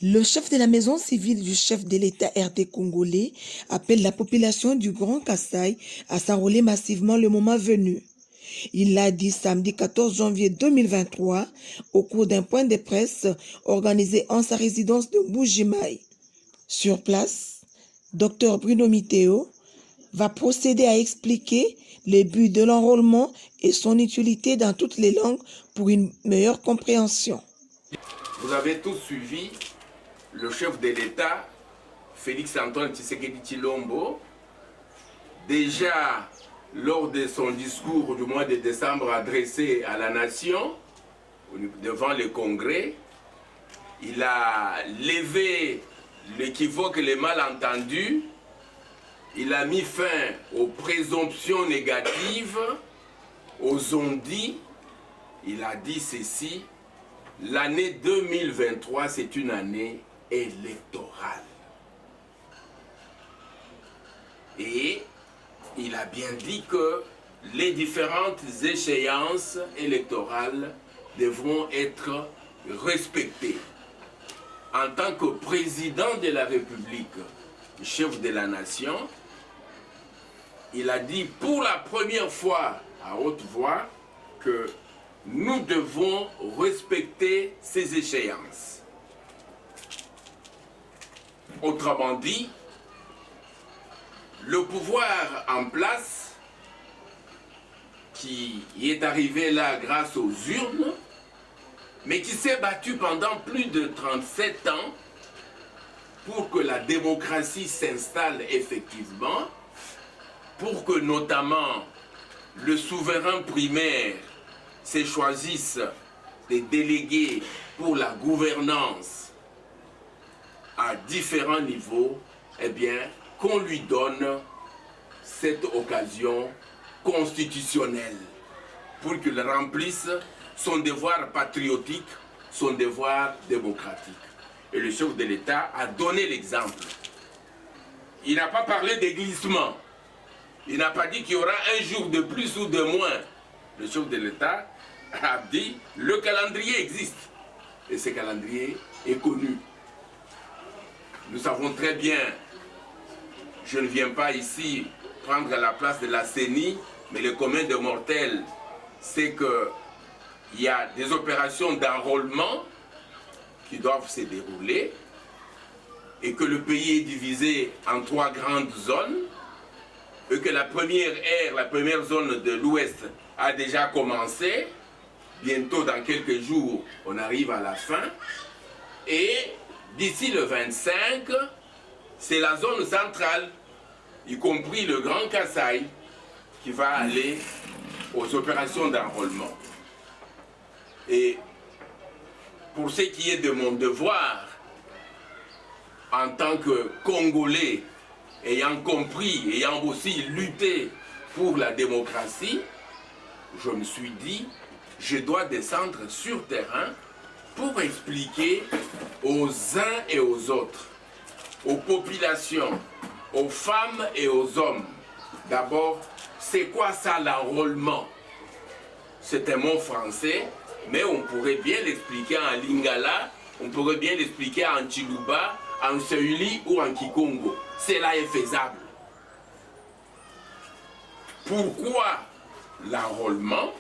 Le chef de la maison civile du chef de l'État RD congolais appelle la population du Grand Kasaï à s'enrôler massivement le moment venu. Il l'a dit samedi 14 janvier 2023 au cours d'un point de presse organisé en sa résidence de Mbuji-Mayi. Sur place, Dr Bruno Miteo va procéder à expliquer les buts de l'enrôlement et son utilité dans toutes les langues pour une meilleure compréhension. Vous avez tous suivi le chef de l'État, Félix-Antoine Tshisekedi Tshilombo, déjà lors de son discours du mois de décembre adressé à la nation, devant le Congrès, il a levé l'équivoque et les malentendus, il a mis fin aux présomptions négatives, aux on-dit, il a dit ceci: l'année 2023, c'est une année électorale. Et il a bien dit que les différentes échéances électorales devront être respectées. En tant que président de la République, chef de la nation, il a dit pour la première fois à haute voix que nous devons respecter ces échéances. Autrement dit, le pouvoir en place, qui est arrivé là grâce aux urnes, mais qui s'est battu pendant plus de 37 ans pour que la démocratie s'installe effectivement, pour que notamment le souverain primaire se choisisse des délégués pour la gouvernance à différents niveaux, eh bien, qu'on lui donne cette occasion constitutionnelle pour qu'il remplisse son devoir patriotique, son devoir démocratique. Et le chef de l'État a donné l'exemple. Il n'a pas parlé de glissement. Il n'a pas dit qu'il y aura un jour de plus ou de moins. Le chef de l'État a dit le calendrier existe. Et ce calendrier est connu. Nous savons très bien, je ne viens pas ici prendre la place de la CENI, mais le commun des mortels, c'est qu'il y a des opérations d'enrôlement qui doivent se dérouler et que le pays est divisé en 3 grandes zones et que la première zone de l'Ouest a déjà commencé. Bientôt, dans quelques jours, on arrive à la fin. Et d'ici le 25, c'est la zone centrale, y compris le Grand Kasaï, qui va aller aux opérations d'enrôlement. Et pour ce qui est de mon devoir, en tant que Congolais, ayant compris, ayant aussi lutté pour la démocratie, je me suis dit, je dois descendre sur terrain pour expliquer aux uns et aux autres, aux populations, aux femmes et aux hommes, d'abord, c'est quoi ça l'enrôlement? C'est un mot français, mais on pourrait bien l'expliquer en lingala, on pourrait bien l'expliquer en chiluba, en seuli ou en kikongo. Cela est faisable. Pourquoi l'enrôlement?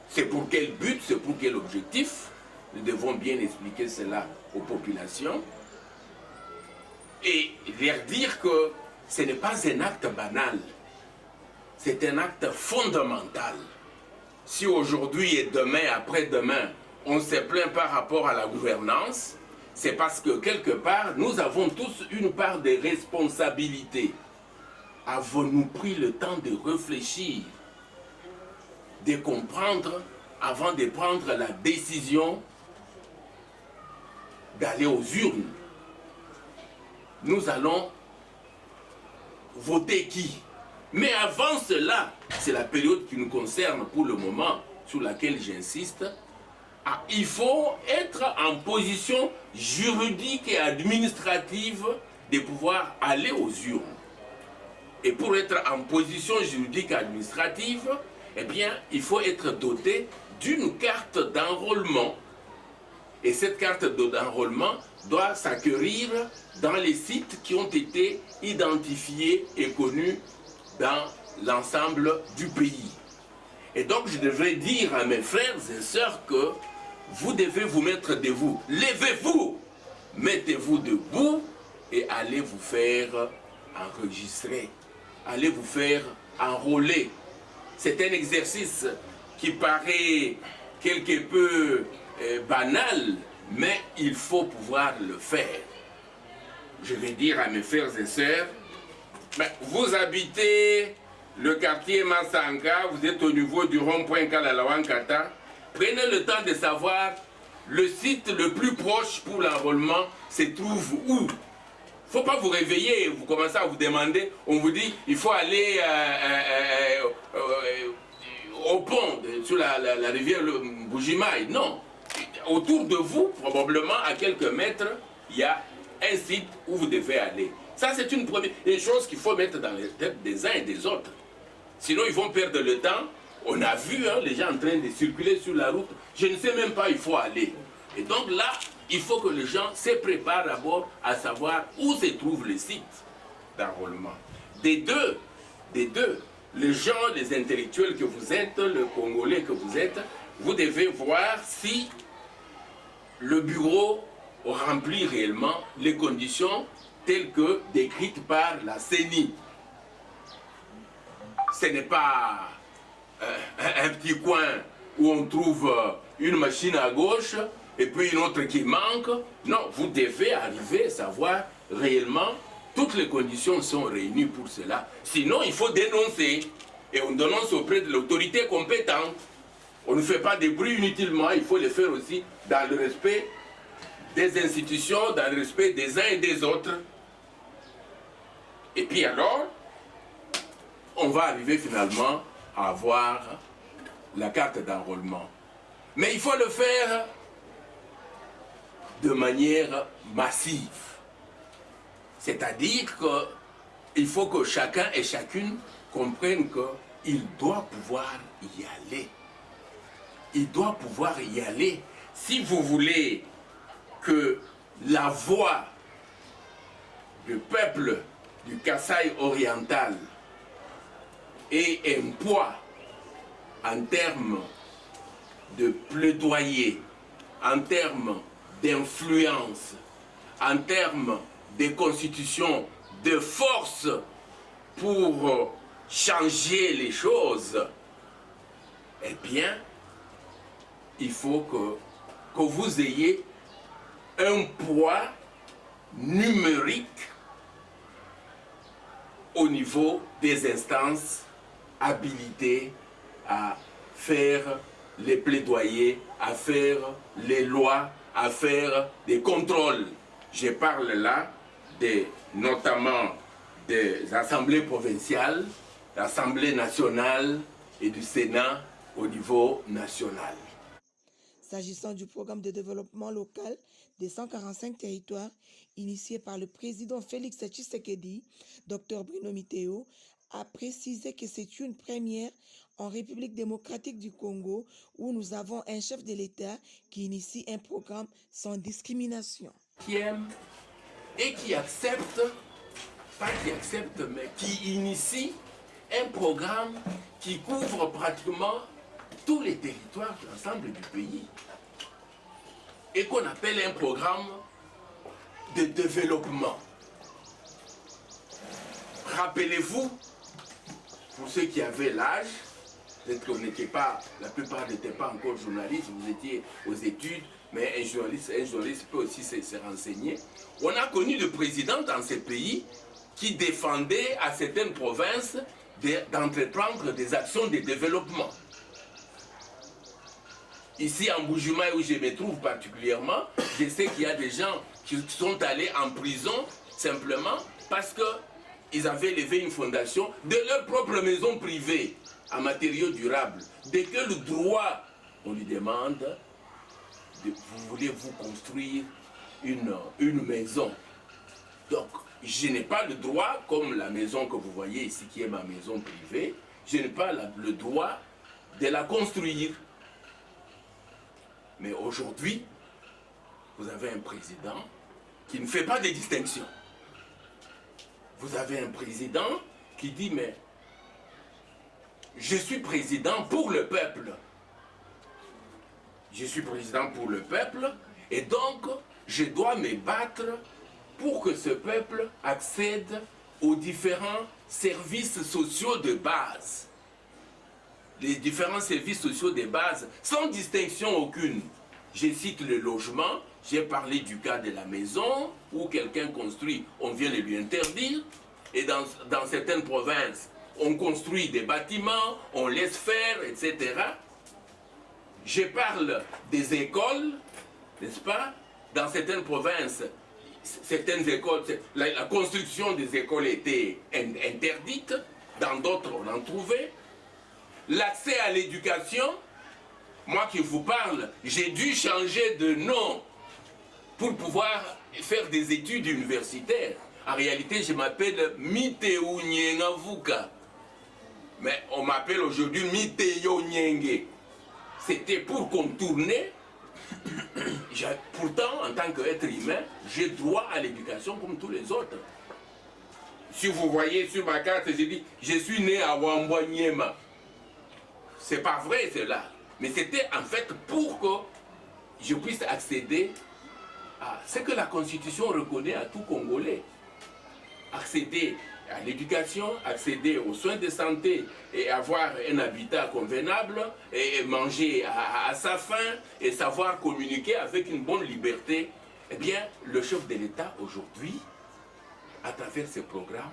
C'est pour quel but? C'est pour quel objectif? Nous devons bien expliquer cela aux populations et leur dire que ce n'est pas un acte banal, c'est un acte fondamental. Si aujourd'hui et demain, après-demain, on se plaint par rapport à la gouvernance, c'est parce que quelque part, nous avons tous une part de responsabilité. Avons-nous pris le temps de réfléchir, de comprendre avant de prendre la décision d'aller aux urnes? Nous allons voter qui? Mais avant cela, c'est la période qui nous concerne pour le moment, sur laquelle j'insiste, il faut être en position juridique et administrative de pouvoir aller aux urnes. Et pour être en position juridique et administrative, eh bien, il faut être doté d'une carte d'enrôlement. Et cette carte d'enrôlement doit s'acquérir dans les sites qui ont été identifiés et connus dans l'ensemble du pays. Et donc je devrais dire à mes frères et sœurs que vous devez vous mettre debout. Levez-vous, mettez-vous debout et allez vous faire enregistrer. Allez vous faire enrôler. C'est un exercice qui paraît quelque peu banal, mais il faut pouvoir le faire. Je vais dire à mes frères et sœurs, vous habitez le quartier Massanga, vous êtes au niveau du rond-point Kalalawankata, prenez le temps de savoir le site le plus proche pour l'enrôlement se trouve où. Il ne faut pas vous réveiller et vous commencez à vous demander, on vous dit il faut aller au pont sur la rivière Bujimaï. Non. Autour de vous, probablement à quelques mètres, il y a un site où vous devez aller. Ça, c'est une chose qu'il faut mettre dans les têtes des uns et des autres. Sinon, ils vont perdre le temps. On a vu les gens en train de circuler sur la route. Je ne sais même pas où il faut aller. Et donc là, il faut que les gens se préparent d'abord à savoir où se trouve le site d'enrôlement. Des deux, les gens, les intellectuels que vous êtes, les Congolais que vous êtes, vous devez voir si le bureau remplit réellement les conditions telles que décrites par la CENI. Ce n'est pas un petit coin où on trouve une machine à gauche et puis une autre qui manque. Non, vous devez arriver à savoir réellement toutes les conditions sont réunies pour cela. Sinon, il faut dénoncer. Et on dénonce auprès de l'autorité compétente. On ne fait pas de bruit inutilement, il faut le faire aussi dans le respect des institutions, dans le respect des uns et des autres. Et puis alors, on va arriver finalement à avoir la carte d'enrôlement. Mais il faut le faire de manière massive. C'est-à-dire qu'il faut que chacun et chacune comprenne qu'il doit pouvoir y aller. Il doit pouvoir y aller. Si vous voulez que la voix du peuple du Kasaï oriental ait un poids en termes de plaidoyer, en termes d'influence, en termes de constitution, de force pour changer les choses, eh bien, il faut que vous ayez un poids numérique au niveau des instances habilitées à faire les plaidoyers, à faire les lois, à faire des contrôles. Je parle là notamment des assemblées provinciales, l'Assemblée nationale et du Sénat au niveau national. S'agissant du programme de développement local des 145 territoires initié par le président Félix Tshisekedi, Dr Bruno Mitteo a précisé que c'est une première en République démocratique du Congo où nous avons un chef de l'État qui initie un programme sans discrimination. Qui aime et qui accepte, pas qui accepte, mais qui initie un programme qui couvre pratiquement tous les territoires de l'ensemble du pays et qu'on appelle un programme de développement. Rappelez-vous, pour ceux qui avaient l'âge, peut-être qu'on n'était pas, la plupart n'étaient pas encore journalistes, vous étiez aux études, mais un journaliste peut aussi se renseigner. On a connu des présidents dans ces pays qui défendaient à certaines provinces d'entreprendre des actions de développement. Ici en Bujimaï où je me trouve particulièrement, je sais qu'il y a des gens qui sont allés en prison simplement parce qu'ils avaient levé une fondation de leur propre maison privée en matériaux durables. Dès que le droit, on lui demande, vous voulez vous construire une maison. Donc, je n'ai pas le droit, comme la maison que vous voyez ici qui est ma maison privée, je n'ai pas le droit de la construire. Mais aujourd'hui, vous avez un président qui ne fait pas de distinction. Vous avez un président qui dit, mais je suis président pour le peuple. Je suis président pour le peuple et donc je dois me battre pour que ce peuple accède aux différents services sociaux de base. Les différents services sociaux de base, sans distinction aucune. Je cite le logement, j'ai parlé du cas de la maison, où quelqu'un construit, on vient de lui interdire, et dans certaines provinces, on construit des bâtiments, on laisse faire, etc. Je parle des écoles, n'est-ce pas? Dans certaines provinces, certaines écoles, la construction des écoles était interdite, dans d'autres on en trouvait. L'accès à l'éducation, moi qui vous parle, j'ai dû changer de nom pour pouvoir faire des études universitaires. En réalité, je m'appelle Miteu Nyengavuka. Mais on m'appelle aujourd'hui Miteo Nyenge. C'était pour contourner. Pourtant, en tant qu'être humain, j'ai droit à l'éducation comme tous les autres. Si vous voyez sur ma carte, j'ai dit, je suis né à Wambwanyema. C'est pas vrai cela. Mais c'était en fait pour que je puisse accéder à ce que la Constitution reconnaît à tout Congolais. Accéder à l'éducation, accéder aux soins de santé et avoir un habitat convenable et manger à sa faim et savoir communiquer avec une bonne liberté. Eh bien, le chef de l'État aujourd'hui, à travers ses programmes,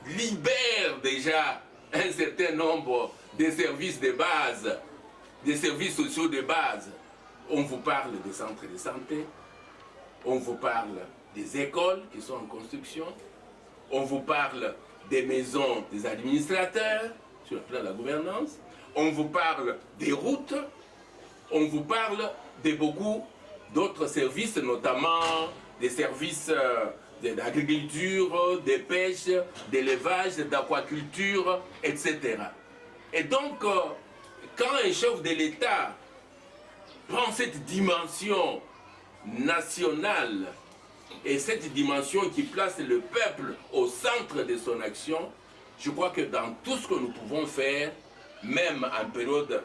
libère déjà un certain nombre de services de base, des services sociaux de base. On vous parle des centres de santé, on vous parle des écoles qui sont en construction, on vous parle des maisons des administrateurs sur le plan de la gouvernance, on vous parle des routes, on vous parle de beaucoup d'autres services, notamment des services d'agriculture, de pêche, d'élevage, d'aquaculture, etc. Et donc, quand un chef de l'État prend cette dimension nationale et cette dimension qui place le peuple au centre de son action, je crois que dans tout ce que nous pouvons faire, même en période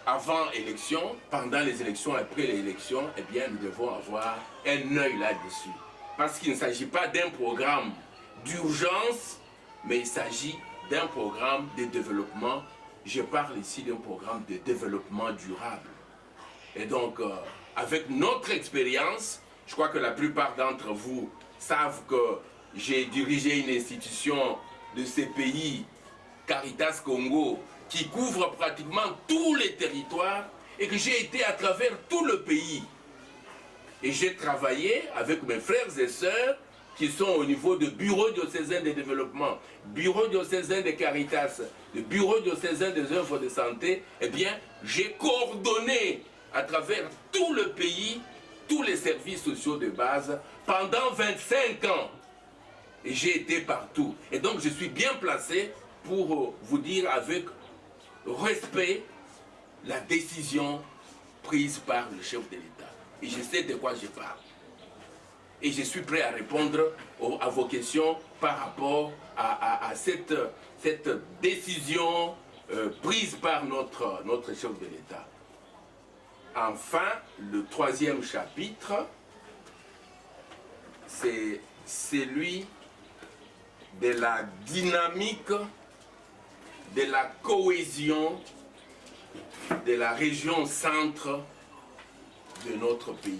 avant élection, pendant les élections, après les élections, eh bien, nous devons avoir un œil là-dessus. Parce qu'il ne s'agit pas d'un programme d'urgence, mais il s'agit d'un programme de développement. Je parle ici d'un programme de développement durable. Et donc, avec notre expérience, je crois que la plupart d'entre vous savent que j'ai dirigé une institution de ces pays, Caritas Congo, qui couvre pratiquement tous les territoires et que j'ai été à travers tout le pays. Et j'ai travaillé avec mes frères et sœurs qui sont au niveau de bureau diocésain de développement, bureau diocésain de Caritas, le bureau diocésain des œuvres de santé. Eh bien, j'ai coordonné à travers tout le pays tous les services sociaux de base pendant 25 ans. Et j'ai été partout. Et donc, je suis bien placé pour vous dire avec respect la décision prise par le chef de l'État. Et je sais de quoi je parle. Et je suis prêt à répondre à vos questions par rapport à cette décision prise par notre chef de l'État. Enfin, le troisième chapitre, c'est celui de la dynamique, de la cohésion de la région centre de notre pays.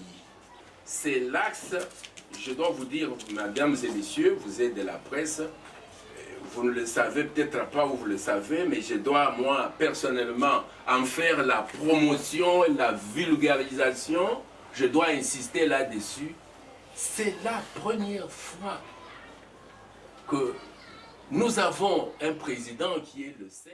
C'est l'axe, je dois vous dire, mesdames et messieurs, vous êtes de la presse, vous ne le savez peut-être pas ou vous le savez, mais je dois, moi, personnellement, en faire la promotion et la vulgarisation. Je dois insister là-dessus. C'est la première fois que nous avons un président qui est le 5